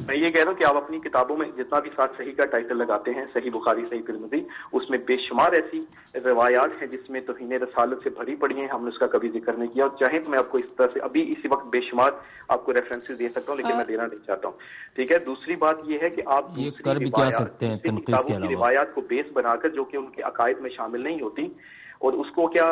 میں یہ کہہ رہا ہوں کہ آپ اپنی کتابوں میں جتنا بھی ساتھ صحیح کا ٹائٹل لگاتے ہیں، صحیح بخاری، صحیح ترمذی، اس میں بے شمار ایسی روایات ہیں جس میں توہین رسالت سے بھری پڑی ہیں، ہم نے اس کا کبھی ذکر نہیں کیا، اور چاہیں تو میں آپ کو اس طرح سے ابھی اسی وقت بے شمار آپ کو ریفرنسز دے سکتا ہوں، لیکن میں دینا نہیں چاہتا ہوں، ٹھیک ہے۔ دوسری بات یہ ہے کہ آپ یہ کر بھی کیا سکتے ہیں تنقید کے علاوہ، روایات کو بیس بنا کر جو کہ ان کے عقائد میں شامل نہیں ہوتی، اور اس کو کیا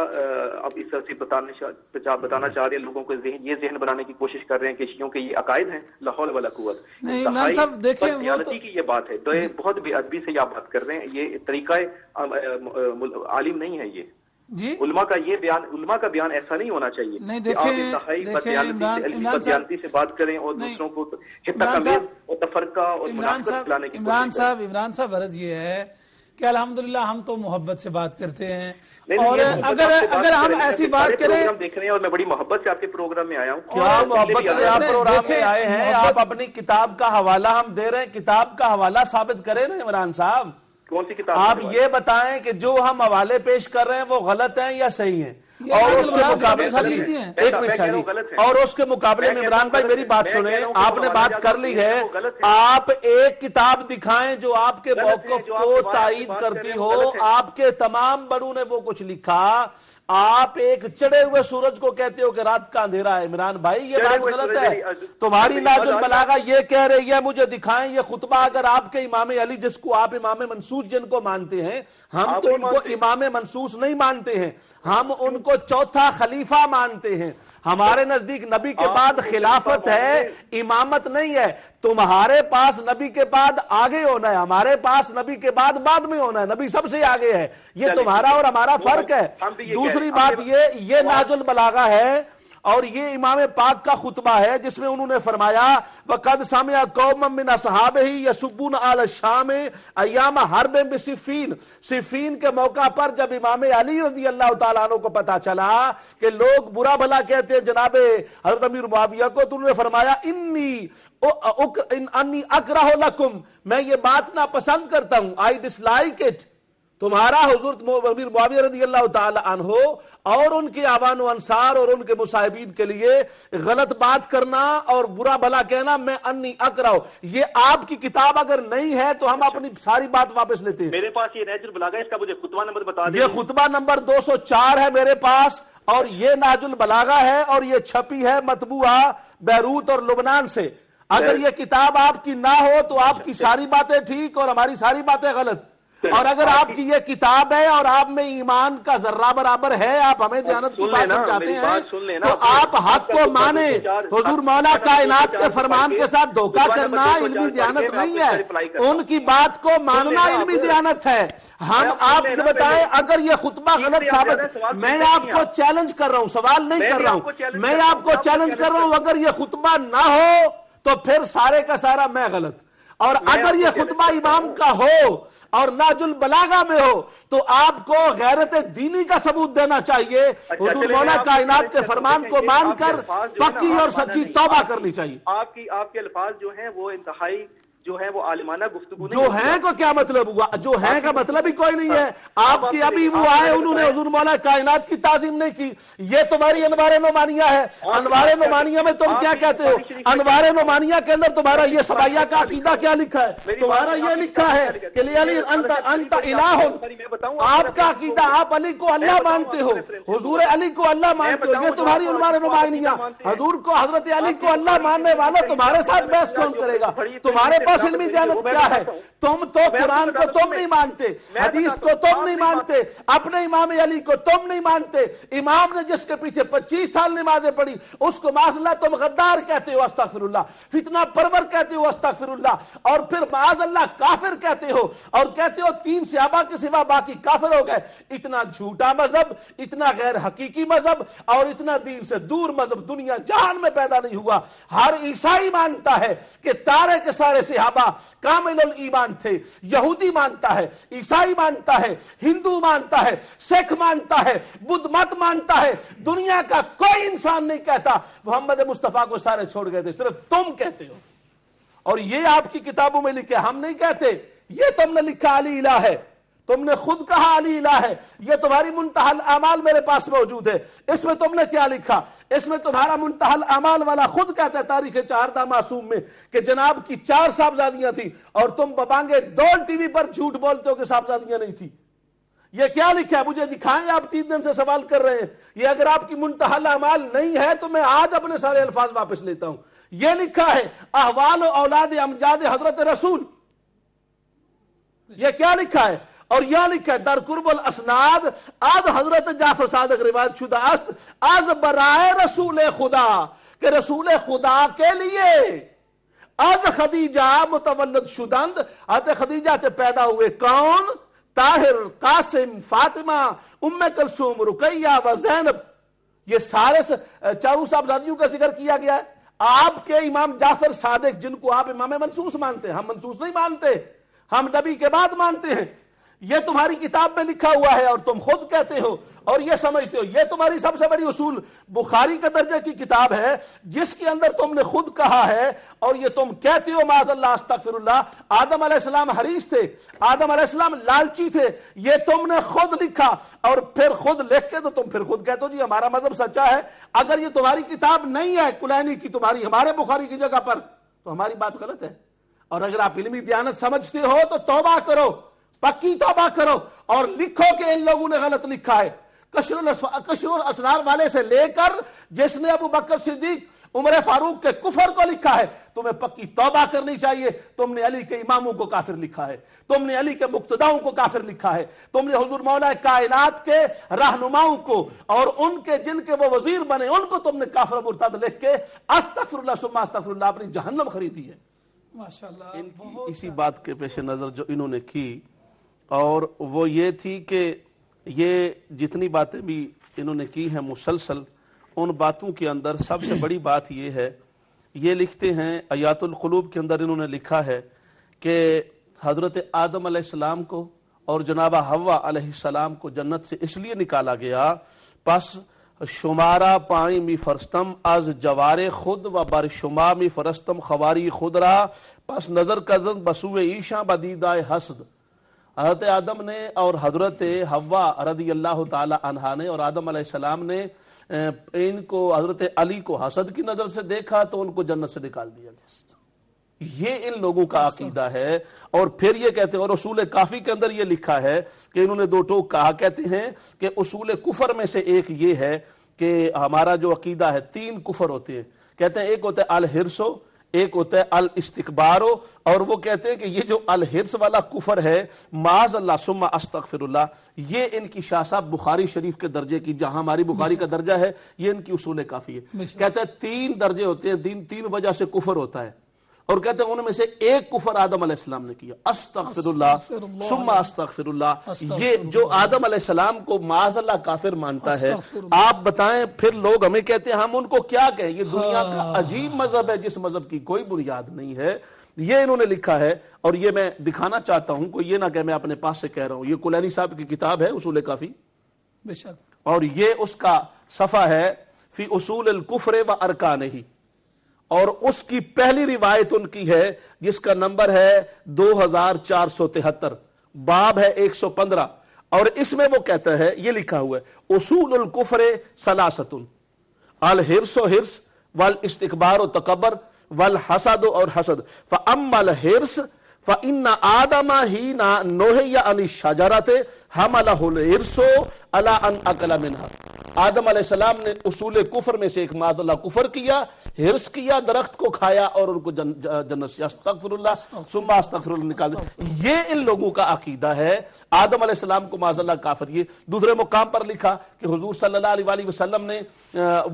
اب اس طرح سے بتانا چاہ رہے ہیں لوگوں کو، یہ ذہن بنانے کی کوشش کر رہے ہیں کہ شیعوں کے یہ عقائد ہیں، لا حول ولا قوت، نہیں عمران صاحب دیکھیں وہ تو کی یہ بات ہے، تو بہت بے ادبی سے آپ بات کر رہے ہیں، یہ طریقہ عالم نہیں ہے یہ جی علماء کا بیان ایسا نہیں ہونا چاہیے نہیں کہ آپ انتہائی بددیانتی سے بات کریں اور دوسروں کو اور تفرقہ اور منافقت پھیلانے کی کوشش کریں۔ عمران صاحب غرض یہ ہے کہ الحمدللہ ہم تو محبت سے بات کرتے ہیں، اور اگر ہم ایسی بات کریں، دیکھ رہے ہیں اور میں بڑی محبت سے آپ کے پروگرام میں آیا ہوں، کیا محبت سے آپ پروگرام میں آئے ہیں؟ آپ اپنی کتاب کا حوالہ ہم دے رہے ہیں، کتاب کا حوالہ ثابت کریں نا عمران صاحب۔ کون سی کتاب؟ آپ یہ بتائیں کہ جو ہم حوالے پیش کر رہے ہیں وہ غلط ہیں یا صحیح ہیں، اور اس کے مقابلے اور اس کے مقابلے میں عمران بھائی میری بات سنیں، آپ نے بات کر لی ہے، آپ ایک کتاب دکھائیں جو آپ کے موقف کو تائید کرتی ہو، آپ کے تمام بڑوں نے وہ کچھ لکھا، آپ ایک چڑھے ہوئے سورج کو کہتے ہو کہ رات کا اندھیرا ہے۔ عمران بھائی یہ بات غلط ہے، تمہاری ناج البلاغہ یہ کہہ رہی ہے، مجھے دخائیں یہ خطبہ، اگر آپ کے امام علی جس کو آپ امام منصوص جن کو مانتے ہیں، ہم تو ان کو امام منصوص نہیں مانتے ہیں، ہم ان کو چوتھا خلیفہ مانتے ہیں، ہمارے نزدیک نبی کے بعد خلافت ہے، امامت نہیں ہے، تمہارے پاس نبی کے بعد آگے ہونا ہے، ہمارے پاس نبی کے بعد بعد میں ہونا ہے، نبی سب سے آگے ہے، یہ تمہارا اور ہمارا فرق ہے۔ دوسری بات یہ ناج البلاغہ ہے اور یہ امام پاک کا خطبہ ہے جس میں انہوں نے فرمایا وَقَدْ سَمِعَ قَوْمًا مِّنْ أَصْحَابِهِ يَسُبُّونَ عَلَى الشَّامِ أَيَّامَ حَرْبٍ بِصِفِّينَ، صفین کے موقع پر جب امام علی رضی اللہ تعالیٰ عنہ کو پتا چلا کہ لوگ برا بھلا کہتے ہیں جناب حضرت امیر معاویہ کو، تو انہوں نے فرمایا انی اکرہ لکم، میں یہ بات ناپسند کرتا ہوں، I dislike it، تمہارا حضرت امیر معاویہ رضی اللہ تعالی عنہ اور ان کے آوان و انصار اور ان کے مصاحبین کے لیے غلط بات کرنا اور برا بھلا کہنا، میں انی اکرہ، یہ آپ کی کتاب اگر نہیں ہے تو ہم اپنی ساری بات واپس لیتے ہیں۔ میرے پاس یہ ناج البلاغہ ہے، اس کا مجھے خطبہ نمبر بتا دیں۔ یہ خطبہ نمبر 204 ہے میرے پاس، اور یہ ناج البلاغہ ہے، اور یہ چھپی ہے مطبوعہ بیروت اور لبنان سے۔ اگر یہ کتاب آپ کی نہ ہو تو آپ کی ساری باتیں ٹھیک اور ہماری ساری باتیں غلط، اور اگر آپ کی یہ کتاب ہے اور آپ میں ایمان کا ذرہ برابر ہے، آپ ہمیں دیانت کی بات سمجھاتے ہیں، تو آپ حق کو مانیں۔ حضور مولا کائنات کے فرمان کے ساتھ دھوکہ کرنا علمی دیانت نہیں ہے، ان کی بات کو ماننا علمی دیانت ہے۔ ہم آپ کو بتائیں اگر یہ خطبہ غلط ثابت، میں آپ کو چیلنج کر رہا ہوں، سوال نہیں کر رہا ہوں، میں آپ کو چیلنج کر رہا ہوں، اگر یہ خطبہ نہ ہو تو پھر سارے کا سارا میں غلط، اور اگر یہ خطبہ امام کا ہو اور ناج البلاغہ میں ہو تو آپ کو غیرت دینی کا ثبوت دینا چاہیے، حضور مولا کائنات کے فرمان کو مان کر پکی اور سچی توبہ کرنی چاہیے۔ آپ کے الفاظ جو ہیں وہ انتہائی جو ہے وہ عالمانہ گفتگو جو ہیں کو کیا مطلب ہوا؟ جو ہیں کا مطلب ہی کوئی نہیں ہے۔ آپ کی ابھی وہ آئے انہوں نے حضور مولا کائنات کی تعظیم نہیں کی، یہ تمہاری انوار نعمانیہ ہے۔ انوار نعمانیہ میں تم کیا کہتے ہو؟ انوار نعمانیہ کے اندر تمہارا یہ سبائیہ کا عقیدہ کیا لکھا ہے؟ تمہارا یہ لکھا ہے کہ علی انت الہ، آپ کا عقیدہ آپ علی کو اللہ مانتے ہو، حضور علی کو اللہ مانتے ہو، یہ تمہاری انوار نعمانیہ۔ حضور کو حضرت علی کو اللہ ماننے والا تمہارے ساتھ بحث کون کرے گا؟ تمہارے علمی دیانت کیا ہے؟ تم تو قرآن کو تم نہیں مانتے، حدیث کو تم نہیں مانتے، اپنے امام علی کو تم نہیں مانتے، امام نے جس کے پیچھے 25 سال نمازیں پڑھی اس کو معاذ اللہ تم غدار کہتے ہو، استغفر اللہ، فتنہ پرور کہتے ہو، استغفر اللہ، اور پھر معاذ اللہ کافر کہتے ہو، اور کہتے ہو 3 صحابہ کے سوا باقی کافر ہو گئے۔ اتنا جھوٹا مذہب، اتنا غیر حقیقی مذہب اور اتنا دین سے دور مذہب دنیا جہان میں پیدا نہیں ہوا۔ ہر عیسائی مانتا ہے کہ سارے کے سارے صحابہ کامل الایمان تھے، یہودی مانتا ہے، عیسائی مانتا ہے، ہندو مانتا ہے، سکھ مانتا ہے، بدھ مت مانتا ہے، دنیا کا کوئی انسان نہیں کہتا محمد مصطفیٰ کو سارے چھوڑ گئے تھے، صرف تم کہتے ہو، اور یہ آپ کی کتابوں میں لکھے، ہم نہیں کہتے، یہ تم نے لکھا علی الہ ہے، تم نے خود کہا علی الہ ہے، یہ تمہاری منتہی الاعمال میرے پاس موجود ہے، اس میں تم نے کیا لکھا؟ اس میں تمہارا منتہی الاعمال والا خود کہتا ہے تاریخ چہاردہ معصوم میں کہ جناب کی 4 صاحبزادیاں تھیں، اور تم ببانگے ڈول ٹی وی پر جھوٹ بولتے ہو کہ صاحبزادیاں نہیں تھی۔ یہ کیا لکھا ہے؟ مجھے دکھائیں، آپ 3 دن سے سوال کر رہے ہیں۔ یہ اگر آپ کی منتہی الاعمال نہیں ہے تو میں آج اپنے سارے الفاظ واپس لیتا ہوں۔ یہ لکھا ہے احوال و اولاد امجاد حضرت رسول، یہ کیا لکھا ہے؟ اور یہ لکھا ہے در قرب الاسناد آد حضرت جعفر صادق روایت شدہ است از برائے رسول خدا، کہ رسول خدا کے لیے از خدیجہ متولد شدند، حضرت خدیجہ سے پیدا ہوئے کون؟ طاہر، قاسم، فاطمہ، ام کلثوم، رقیہ و زینب۔ یہ سارے 4 صاحبزادیوں کا ذکر کیا گیا ہے۔ آپ کے امام جعفر صادق جن کو آپ امام منصوص مانتے ہیں، ہم منصوص نہیں مانتے، ہم نبی کے بعد مانتے ہیں، یہ تمہاری کتاب میں لکھا ہوا ہے اور تم خود کہتے ہو اور یہ سمجھتے ہو۔ یہ تمہاری سب سے بڑی اصول بخاری کا درجے کی کتاب ہے جس کے اندر تم نے خود کہا ہے اور یہ تم کہتے ہو معاذ اللہ استغفر اللہ آدم علیہ السلام حریص تھے، آدم علیہ السلام لالچی تھے، یہ تم نے خود لکھا اور پھر خود لکھ کے تو تم پھر خود کہتے ہو جی ہمارا مذہب سچا ہے۔ اگر یہ تمہاری کتاب نہیں ہے کلینی کی، تمہاری ہمارے بخاری کی جگہ پر، تو ہماری بات غلط ہے۔ اور اگر آپ علمی دیانت سمجھتے ہو تو توبہ کرو، پکی توبہ کرو اور لکھو کہ ان لوگوں نے غلط لکھا ہے۔ کشر الاسرار والے سے لے کر جس نے ابو بکر صدیق عمر فاروق کے کفر کو لکھا ہے، تمہیں پکی توبہ کرنی چاہیے۔ تم نے علی کے اماموں کو کافر لکھا ہے، تم نے علی کے مقتداؤں کو کافر لکھا ہے، تم نے حضور مولا کائنات کے رہنماؤں کو اور ان کے جن کے وہ وزیر بنے ان کو تم نے کافر و مرتد لکھ کے استغفر اللہ ثم استغفر اللہ اپنی جہنم خریدی ہے۔ ماشاءاللہ، اسی بات کے پیش نظر جو انہوں نے کی اور وہ یہ تھی کہ یہ جتنی باتیں بھی انہوں نے کی ہیں مسلسل، ان باتوں کے اندر سب سے بڑی بات یہ ہے، یہ لکھتے ہیں آیات القلوب کے اندر انہوں نے لکھا ہے کہ حضرت آدم علیہ السلام کو اور جناب حوا علیہ السلام کو جنت سے اس لیے نکالا گیا پس شمارا پائیں می فرستم از جوار خود و بر شما می فرستم خواری خود را پس نظر کردن بسوء ایشاں بدیدائے حسد۔ حضرت آدم نے اور حضرت حوا رضی اللہ تعالی عنہا نے اور آدم علیہ السلام نے ان کو حضرت علی کو حسد کی نظر سے دیکھا تو ان کو جنت سے نکال دیا گیا۔ یہ ان لوگوں کا عقیدہ ہے۔ اور پھر یہ کہتے ہیں، اور اصول کافی کے اندر یہ لکھا ہے کہ انہوں نے 2 ٹوک کہا، کہتے ہیں کہ اصول کفر میں سے ایک یہ ہے کہ ہمارا جو عقیدہ ہے 3 کفر ہوتے ہیں۔ کہتے ہیں ایک ہوتا ہے الحرسو، ایک ہوتا ہے الاستکبارو، اور وہ کہتے ہیں کہ یہ جو الحرس والا کفر ہے معاذ اللہ ثم استغفر اللہ، یہ ان کی شاہ صاحب بخاری شریف کے درجے کی، جہاں ہماری بخاری کا درجہ ہے یہ ان کی اصول کافی ہے۔ کہتے ہیں 3 درجے ہوتے ہیں، 3 وجہ سے کفر ہوتا ہے، اور کہتے ہیں ان میں سے ایک کفر آدم علیہ السلام نے کیا، استغفر اللہ ثم استغفر اللہ۔ یہ جو آدم علیہ السلام کو معاذ اللہ کافر مانتا ہے، آپ بتائیں پھر لوگ ہمیں کہتے ہیں ہم ان کو کیا کہیں؟ یہ دنیا کا عجیب مذہب ہے جس مذہب کی کوئی بنیاد نہیں ہے۔ یہ انہوں نے لکھا ہے اور یہ میں دکھانا چاہتا ہوں، کوئی یہ نہ کہ میں اپنے پاس سے کہہ رہا ہوں، یہ کلینی صاحب کی کتاب ہے اصول کافی، بے شک، اور یہ اس کا صفحہ ہے فی اصول الکفر و ارکانہ، اور اس کی پہلی روایت ان کی ہے جس کا نمبر ہے 2473، باب ہے 115، اور اس میں وہ کہتا ہے، یہ لکھا ہوا ہے اصول الکفر ثلاثۃ الحرص و حرص والاستکبار و تکبر والحسد اور حسد فاما الحرص فإن آدم حين نهي عن الشجرة حمله الحرص على أن أكل منها۔ آدم علیہ السلام نے اصول کفر میں سے ایک معاذ اللہ کفر کیا، حرص کیا، درخت کو کھایا اور ان کو جنت سے استغفر اللہ ثم استغفر اللہ نکال دیا۔ یہ ان لوگوں کا عقیدہ ہے۔ آدم علیہ السلام کو معاذ اللہ کافر، یہ دوسرے مقام پر لکھا کہ حضور صلی اللہ علیہ وآلہ وسلم نے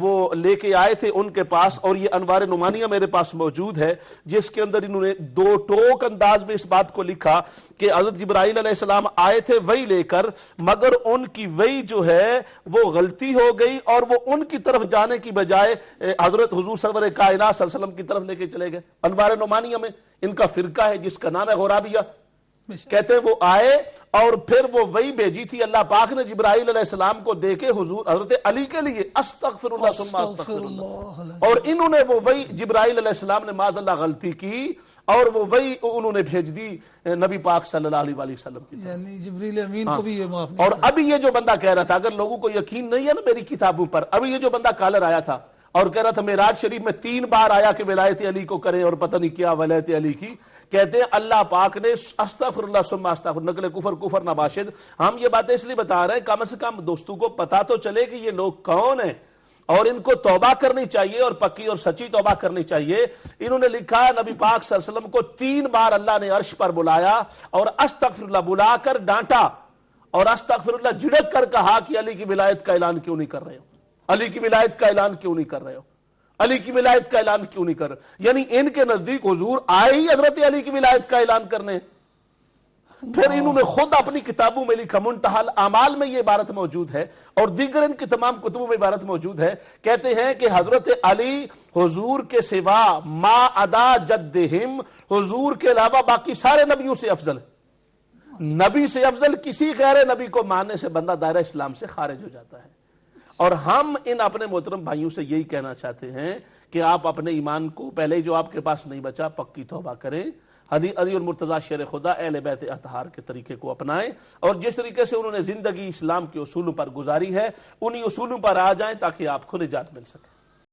وہ لے کے آئے تھے ان کے پاس، اور یہ انوار نعمانیہ میرے پاس موجود ہے جس کے اندر انہوں نے 2 ٹوک انداز میں اس بات کو لکھا کہ حضرت جبرائیل علیہ السلام آئے تھے وحی لے کر، مگر ان کی وحی جو ہے وہ غلطی ہو گئی اور وہ ان کی طرف جانے کی بجائے حضرت حضور سرور کائنات صلی اللہ علیہ وسلم کی طرف لے کے چلے گئے۔ انوار نعمانیہ میں ان کا فرقہ ہے جس کا نام ہے غرابیہ، کہتے ہیں وہ آئے اور پھر وہ وحی بھیجی تھی اللہ پاک نے جبرائیل علیہ السلام کو دے کے حضور حضرت علی کے لیے استغفر اللہ ثم استغفر اللہ، اور انہوں نے وہ وحی جبرائیل علیہ السلام نے معاذ اللہ غلطی کی اور وہ وہی انہوں نے بھیج دی نبی پاک صلی اللہ علیہ وسلم کی، یعنی جبریل امین کو بھی یہ معاف نہیں اور ابھی یہ جو بندہ کہہ رہا تھا، اگر لوگوں کو یقین نہیں ہے نا میری کتابوں پر، ابھی یہ جو بندہ کالر آیا تھا اور کہہ رہا تھا معراج شریف میں 3 بار آیا کہ ولایت علی کو کریں اور پتہ نہیں کیا ولایت علی کی، کہتے ہیں اللہ پاک نے استغفر اللہ ثم استغفر نقل کفر نباشد. ہم یہ باتیں اس لیے بتا رہے ہیں کم سے کم دوستوں کو پتا تو چلے کہ یہ لوگ کون ہیں اور ان کو توبہ کرنی چاہیے اور پکی اور سچی توبہ کرنی چاہیے. انہوں نے لکھا نبی پاک صلی اللہ علیہ وسلم کو 3 بار اللہ نے عرش پر بلایا اور استغفر اللہ بلا کر ڈانٹا اور استغفر اللہ جھڑک کر کہا کہ علی کی ولایت کا اعلان کیوں نہیں کر رہے ہو، علی کی ولایت کا اعلان کیوں نہیں کر رہے ہو، علی کی ولایت کا اعلان کیوں نہیں کر رہے. یعنی ان کے نزدیک حضور آئے ہی حضرت علی کی ولایت کا اعلان کرنے. پھر انہوں نے خود اپنی کتابوں میں لکھا، منتہی الاعمال میں یہ عبارت موجود ہے اور دیگر ان کی تمام کتبوں میں عبارت موجود ہے، کہتے ہیں کہ حضرت علی حضور کے سوا ما عدا جدہم، حضور کے علاوہ باقی سارے نبیوں سے افضل ہے. نبی سے افضل کسی غیر نبی کو ماننے سے بندہ دائرہ اسلام سے خارج ہو جاتا ہے. اور ہم ان اپنے محترم بھائیوں سے یہی کہنا چاہتے ہیں کہ آپ اپنے ایمان کو پہلے جو آپ کے پاس نہیں بچا پکی توبہ کریں، علی المرتضیٰ شیر خدا اہل بیت اطہار کے طریقے کو اپنائیں اور جس طریقے سے انہوں نے زندگی اسلام کے اصولوں پر گزاری ہے انہی اصولوں پر آ جائیں تاکہ آپ کو نجات مل سکے.